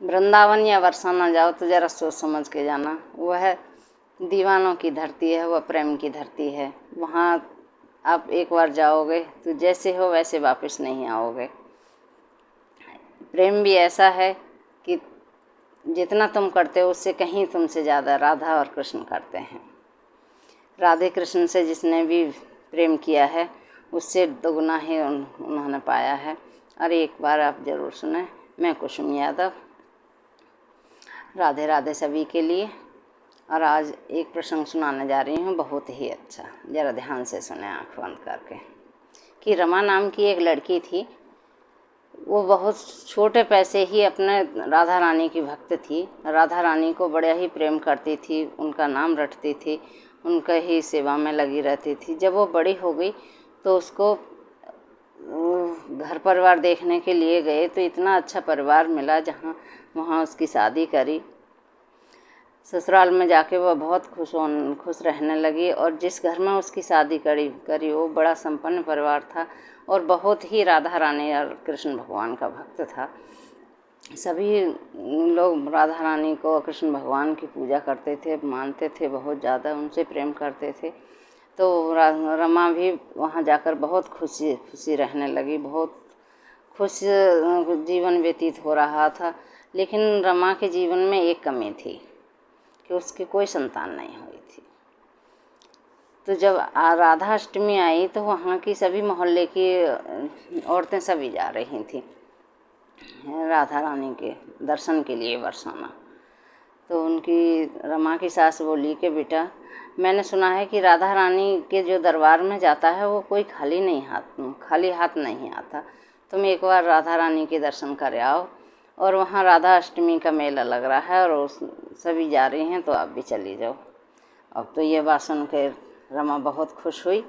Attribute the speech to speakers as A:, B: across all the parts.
A: वृंदावन या बरसाना जाओ तो ज़रा सोच समझ के जाना। वह दीवानों की धरती है, वह प्रेम की धरती है। वहाँ आप एक बार जाओगे तो जैसे हो वैसे वापस नहीं आओगे। प्रेम भी ऐसा है कि जितना तुम करते हो उससे कहीं तुमसे ज़्यादा राधा और कृष्ण करते हैं। राधे कृष्ण से जिसने भी प्रेम किया है उससे दोगुना ही उन्होंने पाया है। और एक बार आप ज़रूर सुने। मैं कुसुम यादव, राधे राधे सभी के लिए। और आज एक प्रसंग सुनाने जा रही हूँ, बहुत ही अच्छा, ज़रा ध्यान से सुने आँख बंद करके। कि रमा नाम की एक लड़की थी। वो बहुत छोटे पैसे ही अपने राधा रानी की भक्त थी। राधा रानी को बड़ा ही प्रेम करती थी, उनका नाम रटती थी, उनका ही सेवा में लगी रहती थी। जब वो बड़ी हो गई तो उसको घर परिवार देखने के लिए गए तो इतना अच्छा परिवार मिला, जहाँ वहाँ उसकी शादी करी। ससुराल में जाके वह बहुत खुश रहने लगी। और जिस घर में उसकी शादी करी वो बड़ा संपन्न परिवार था और बहुत ही राधा रानी और कृष्ण भगवान का भक्त था। सभी लोग राधा रानी को और कृष्ण भगवान की पूजा करते थे, मानते थे, बहुत ज़्यादा उनसे प्रेम करते थे। तो रमा भी वहाँ जाकर बहुत खुशी रहने लगी, बहुत खुश जीवन व्यतीत हो रहा था। लेकिन रमा के जीवन में एक कमी थी कि उसकी कोई संतान नहीं हुई थी। तो जब राधा अष्टमी आई तो वहाँ की सभी मोहल्ले की औरतें सभी जा रही थी राधा रानी के दर्शन के लिए बरसाना। तो उनकी रमा की सास बोली कि बेटा, मैंने सुना है कि राधा रानी के जो दरबार में जाता है वो कोई खाली हाथ नहीं आता। तुम एक बार राधा रानी के दर्शन कर आओ। और वहाँ राधा अष्टमी का मेला लग रहा है और सभी जा रही हैं तो आप भी चली जाओ। अब तो ये बात सुन के रमा बहुत खुश हुई।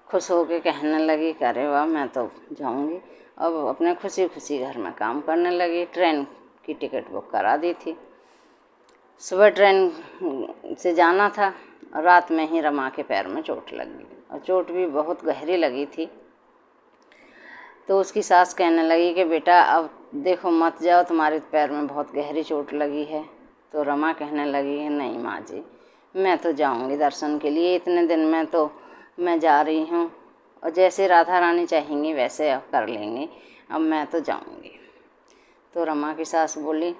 A: खुश होके कहने लगी कि अरे वाह, मैं तो जाऊँगी। अब अपने खुशी खुशी घर में काम करने लगी। ट्रेन की टिकट बुक करा दी थी। सुबह ट्रेन से जाना था और रात में ही रमा के पैर में चोट लग गई और चोट भी बहुत गहरी लगी थी। तो उसकी सास कहने लगी कि बेटा अब देखो मत जाओ, तुम्हारे पैर में बहुत गहरी चोट लगी है। तो रमा कहने लगी नहीं माँ जी, मैं तो जाऊंगी दर्शन के लिए, इतने दिन में तो मैं जा रही हूँ और जैसे राधा रानी चाहेंगी वैसे अब कर लेंगे, अब मैं तो जाऊंगी। तो रमा की सास बोली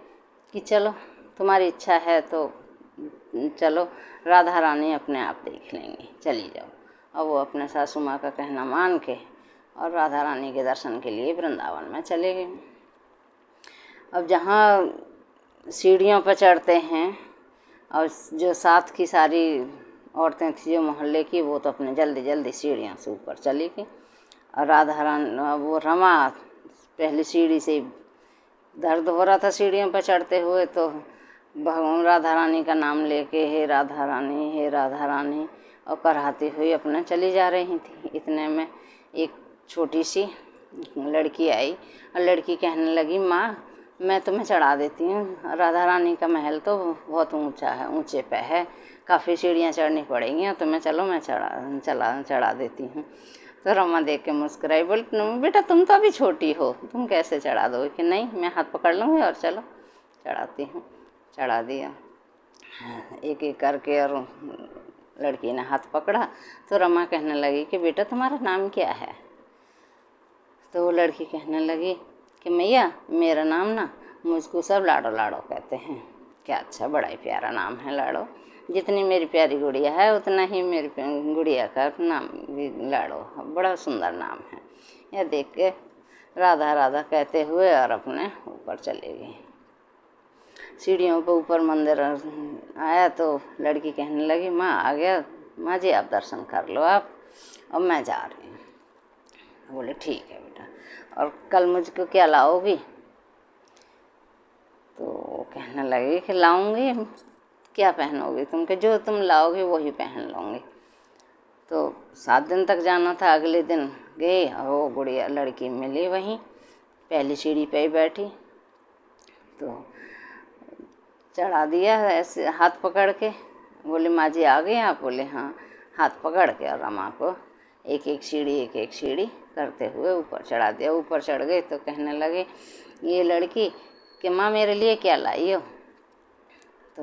A: कि चलो तुम्हारी इच्छा है तो चलो, राधा रानी अपने आप देख लेंगी, चली जाओ। अब वो अपने सासू माँ का कहना मान के और राधा रानी के दर्शन के लिए वृंदावन में चले गए। अब जहाँ सीढ़ियों पर चढ़ते हैं और जो साथ की सारी औरतें थी जो मोहल्ले की, वो तो अपने जल्दी जल्दी सीढ़ियों से ऊपर चली गई। और राधा रानी वो रमा पहली सीढ़ी से दर्द हो रहा था सीढ़ियों पर चढ़ते हुए, तो भगवान राधा रानी का नाम लेके हे राधा रानी, हे राधा रानी और कराहती हुई अपने चली जा रही थी। इतने में एक छोटी सी लड़की आई और लड़की कहने लगी माँ, मैं तुम्हें चढ़ा देती हूँ, राधा रानी का महल तो बहुत ऊंचा है, ऊंचे पे है, काफ़ी सीढ़ियाँ चढ़नी पड़ेंगी और तुम्हें चलो मैं चढ़ा देती हूँ। तो रमा देख के मुस्कुराई, बोल बेटा तुम तो अभी छोटी हो, तुम कैसे चढ़ा दोगे? कि नहीं, मैं हाथ पकड़ लूँगी और चलो चढ़ाती हूँ। चढ़ा दिया एक एक करके और लड़की ने हाथ पकड़ा। तो रमा कहने लगी कि बेटा तुम्हारा नाम क्या है? तो वो लड़की कहने लगी कि मैया मेरा नाम ना, मुझको सब लाडो लाडो कहते हैं। क्या अच्छा, बड़ा ही प्यारा नाम है लाडो। जितनी मेरी प्यारी गुड़िया है उतना ही मेरी गुड़िया का नाम भी लाडो, बड़ा सुंदर नाम है। यह देख के राधा राधा कहते हुए और अपने ऊपर चले गई। सीढ़ियों पर ऊपर मंदिर आया तो लड़की कहने लगी माँ आ गया, माँ जी आप दर्शन कर लो आप, अब मैं जा रही हूँ। बोले ठीक है बेटा, और कल मुझको क्या लाओगी? तो कहने लगी कि लाऊंगी, क्या पहनोगी तुम? के जो तुम लाओगे वही पहन लूँगी। तो 7 दिन तक जाना था। अगले दिन गई और वो गुड़िया लड़की मिली वहीं पहली सीढ़ी पे ही बैठी। तो चढ़ा दिया ऐसे हाथ पकड़ के। बोले माँ जी आ गए आप? बोले हाँ। हाथ पकड़ के और रमा को एक एक सीढ़ी करते हुए ऊपर चढ़ा दिया। ऊपर चढ़ गए तो कहने लगे ये लड़की कि माँ मेरे लिए क्या लाई हो। तो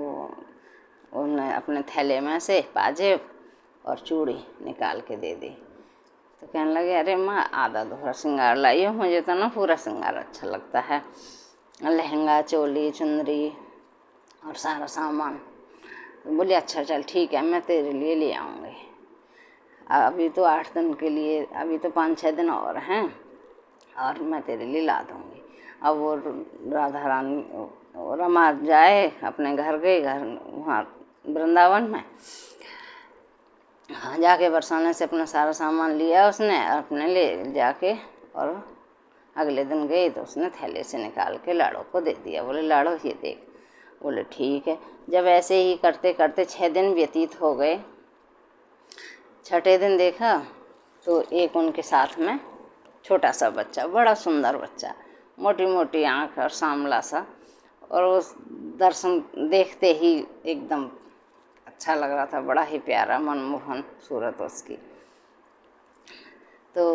A: उन्होंने अपने थैले में से पाजेब और चूड़ी निकाल के दे दी। तो कहने लगे अरे माँ आधा अधूरा श्रृंगार लाई हो, मुझे तो ना पूरा श्रृंगार अच्छा लगता है, लहंगा चोली चुंदरी और सारा सामान। तो बोली अच्छा चल ठीक है, मैं तेरे लिए ले आऊँगी। अभी तो 8 दिन के लिए, अभी तो 5-6 दिन और हैं और मैं तेरे लिए ला दूँगी। अब वो राधा रानी रमा जाए अपने घर गई, घर वहाँ वृंदावन में। हाँ, जाके बरसाने से अपना सारा सामान लिया उसने, अपने ले जाके, और अगले दिन गई तो उसने थैले से निकाल के लाड़ो को दे दिया। बोले लाड़ो ये देख। बोले ठीक है। जब ऐसे ही करते करते 6 दिन व्यतीत हो गए, छठे दिन देखा तो एक उनके साथ में छोटा सा बच्चा, बड़ा सुंदर बच्चा, मोटी मोटी आँख और सांवला सा, और उस दर्शन देखते ही एकदम अच्छा लग रहा था, बड़ा ही प्यारा मनमोहन सूरत उसकी। तो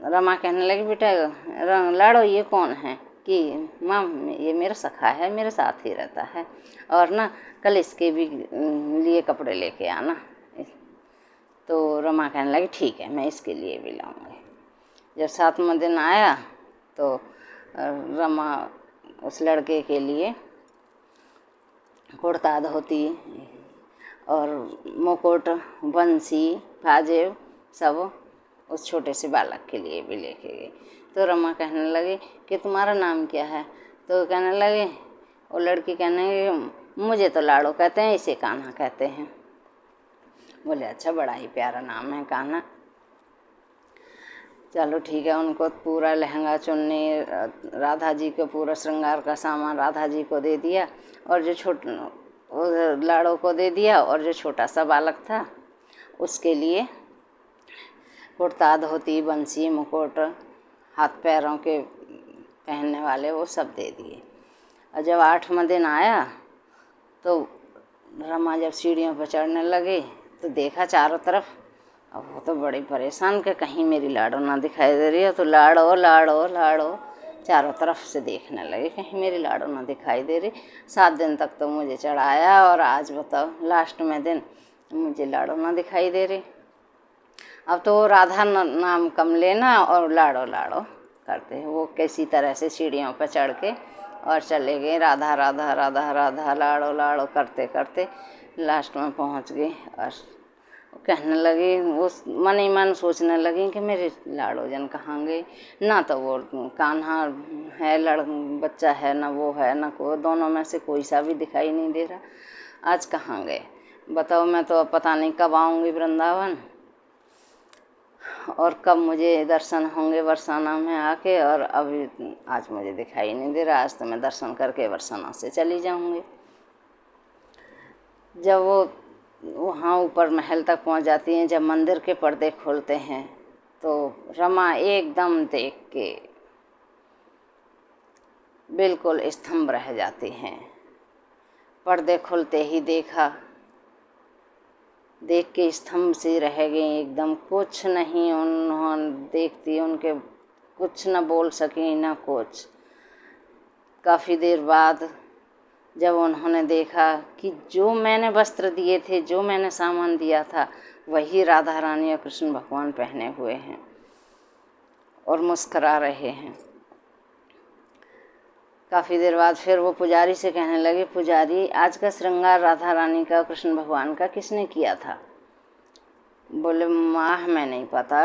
A: रमा कहने लगी बेटा लाड़ो ये कौन है? कि माँ ये मेरा सखा है, मेरे साथ ही रहता है, और ना कल इसके भी लिए कपड़े लेके आना। तो रमा कहने लगी ठीक है, मैं इसके लिए भी लाऊंगी। जब 7वां दिन आया तो रमा उस लड़के के लिए कुर्ता धोती और मुकुट बंसी पाजेब सब उस छोटे से बालक के लिए भी लेके गई। तो रमा कहने लगी कि तुम्हारा नाम क्या है? तो कहने लगे, वो लड़की कहने लगी मुझे तो लाड़ो कहते हैं, इसे कान्हा कहते हैं। बोले अच्छा, बड़ा ही प्यारा नाम है कान्हा। चलो ठीक है। उनको पूरा लहंगा चुन्नी, राधा जी को पूरा श्रृंगार का सामान राधा जी को दे दिया, और जो लाड़ो को दे दिया, और जो छोटा सा बालक था उसके लिए कुर्ता धोती बंसी मुकुट हाथ पैरों के पहनने वाले वो सब दे दिए। और जब 8वां दिन आया तो रमा जब सीढ़ियों पर चढ़ने लगी तो देखा चारों तरफ, अब वो तो बड़ी परेशान कि कहीं मेरी लाड़ो ना दिखाई दे रही है। तो लाड़ो लाड़ो लाड़ो चारों तरफ से देखने लगे, कहीं मेरी लाड़ो ना दिखाई दे रही। 7 दिन तक तो मुझे चढ़ाया, और आज बताओ लास्ट में दिन मुझे लाड़ो ना दिखाई दे रही। अब तो वो राधा नाम कम लेना और लाड़ो लाड़ो करते हैं। वो किसी तरह से सीढ़ियों पर चढ़ के और चले गए, राधा राधा राधा राधा लाड़ो लाड़ो करते करते लास्ट में पहुंच गए। और कहने लगी, वो मन ही मन सोचने लगी कि मेरे लाड़ो जन कहाँ गए। ना तो वो कान्हा है बच्चा है, ना वो है, ना को दोनों में से कोई सा भी दिखाई नहीं दे रहा। आज कहाँ गए बताओ? मैं तो अब पता नहीं कब आऊँगी वृंदावन, और कब मुझे दर्शन होंगे बरसाना में आके, और अभी आज मुझे दिखाई नहीं दे रहा। आज तो मैं दर्शन करके बरसाना से चली जाऊंगी। जब वो वहाँ ऊपर महल तक पहुँच जाती हैं, जब मंदिर के पर्दे खोलते हैं तो रमा एकदम देख के बिल्कुल स्तंभ रह जाती हैं। पर्दे खुलते ही देखा, देख के स्तंभ से रह गई एकदम, कुछ नहीं उन्होंने देखती, उनके कुछ न बोल सकी न कुछ। काफ़ी देर बाद जब उन्होंने देखा कि जो मैंने वस्त्र दिए थे, जो मैंने सामान दिया था, वही राधा रानी और कृष्ण भगवान पहने हुए हैं और मुस्करा रहे हैं। काफ़ी देर बाद फिर वो पुजारी से कहने लगे, पुजारी आज का श्रृंगार राधा रानी का कृष्ण भगवान का किसने किया था? बोले माँ हमें नहीं पता,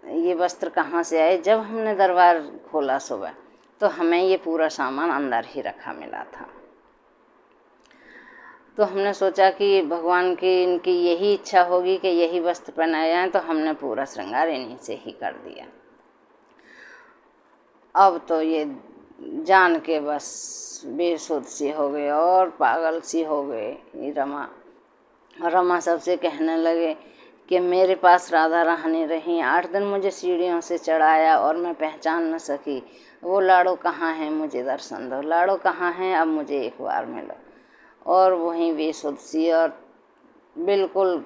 A: ये वस्त्र कहाँ से आए। जब हमने दरबार खोला सुबह तो हमें ये पूरा सामान अंदर ही रखा मिला था, तो हमने सोचा कि भगवान की इनकी यही इच्छा होगी कि यही वस्त्र पहनाए जाएं, तो हमने पूरा श्रृंगार इन्हीं से ही कर दिया। अब तो ये जान के बस बेसुध सी हो गई और पागल सी हो गई रमा सबसे कहने लगे कि मेरे पास राधा रानी रही, 8 दिन मुझे सीढ़ियों से चढ़ाया और मैं पहचान न सकी। वो लाड़ो कहाँ है, मुझे दर्शन दो, लाड़ो कहाँ है, अब मुझे एक बार मिलो। और वहीं बेसुध सी और बिल्कुल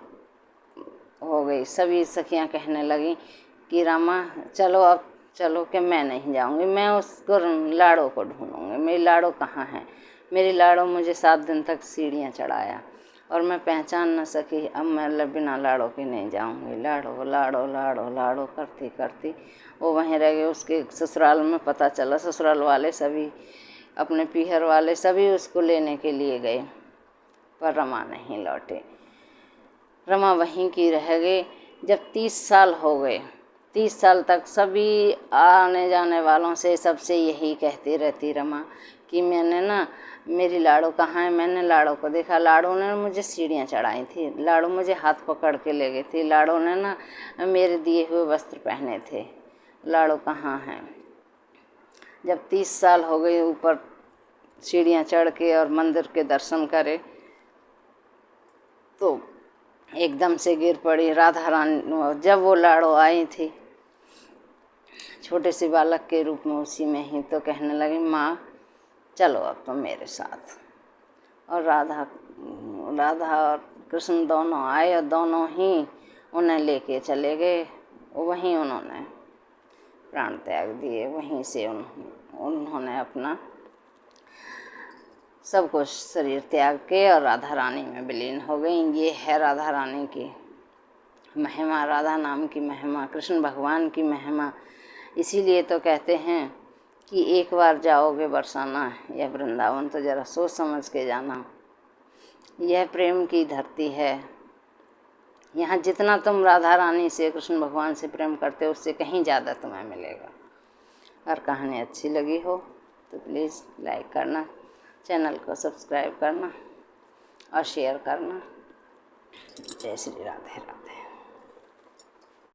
A: हो गई। सभी सखियां कहने लगी कि रमा चलो अब चलो कि मैं नहीं जाऊंगी, मैं उसको लाड़ो को ढूंढूंगी। मेरी लाड़ो कहाँ है? मेरी लाड़ो मुझे 7 दिन तक सीढ़ियाँ चढ़ाया और मैं पहचान न सकी। अब मैं बिना लाड़ो के नहीं जाऊंगी। लाड़ो लाड़ो लाड़ो लाड़ो करती करती वो वहीं रह गए। उसके ससुराल में पता चला, ससुराल वाले सभी, अपने पीहर वाले सभी उसको लेने के लिए गए, पर रमा नहीं लौटे। रमा वहीं की रह गई। जब 30 साल हो गए, 30 साल तक सभी आने जाने वालों से, सबसे यही कहती रहती रमा कि मैंने ना, मेरी लाड़ो कहाँ है? मैंने लाड़ो को देखा, लाड़ो ने मुझे सीढ़ियाँ चढ़ाई थी, लाड़ो मुझे हाथ पकड़ के ले गई थी, लाड़ो ने ना मेरे दिए हुए वस्त्र पहने थे, लाड़ो कहाँ है? जब 30 साल हो गए ऊपर सीढ़ियाँ चढ़ के और मंदिर के दर्शन करे, तो एकदम से गिर पड़ी राधा रानी। जब वो लाड़ो आई थी छोटे से बालक के रूप में उसी में ही, तो कहने लगी, माँ चलो अब तुम मेरे साथ। और राधा और कृष्ण दोनों आए और दोनों ही उन्हें लेके चले गए। वहीं उन्होंने प्राण त्याग दिए, वहीं से उन्होंने अपना सब कुछ शरीर त्याग के और राधा रानी में विलीन हो गई। ये है राधा रानी की महिमा, राधा नाम की महिमा, कृष्ण भगवान की महिमा। इसीलिए तो कहते हैं कि एक बार जाओगे बरसाना यह वृंदावन, तो ज़रा सोच समझ के जाना। यह प्रेम की धरती है। यहाँ जितना तुम राधा रानी से, कृष्ण भगवान से प्रेम करते हो, उससे कहीं ज़्यादा तुम्हें मिलेगा। अगर कहानी अच्छी लगी हो तो प्लीज़ लाइक करना, चैनल को सब्सक्राइब करना और शेयर करना। जय श्री राधे राधे।